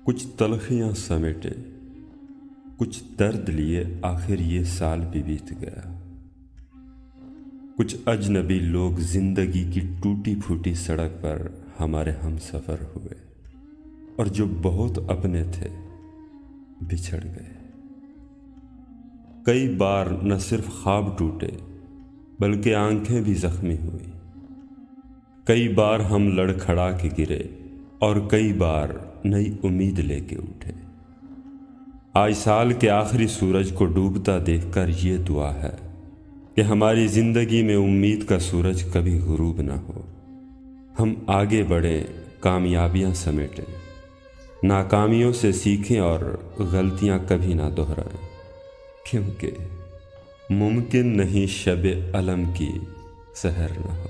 کچھ تلخیاں سمیٹے، کچھ درد لیے، آخر یہ سال بھی بیت گیا۔ کچھ اجنبی لوگ زندگی کی ٹوٹی پھوٹی سڑک پر ہمارے ہم سفر ہوئے، اور جو بہت اپنے تھے بچھڑ گئے۔ کئی بار نہ صرف خواب ٹوٹے بلکہ آنکھیں بھی زخمی ہوئی۔ کئی بار ہم لڑکھڑا کے گرے اور کئی بار نئی امید لے کے اٹھے۔ آج سال کے آخری سورج کو ڈوبتا دیکھ کر یہ دعا ہے کہ ہماری زندگی میں امید کا سورج کبھی غروب نہ ہو۔ ہم آگے بڑھیں، کامیابیاں سمیٹیں، ناکامیوں سے سیکھیں اور غلطیاں کبھی نہ دہرائیں، کیونکہ ممکن نہیں شب علم کی سحر نہ ہو۔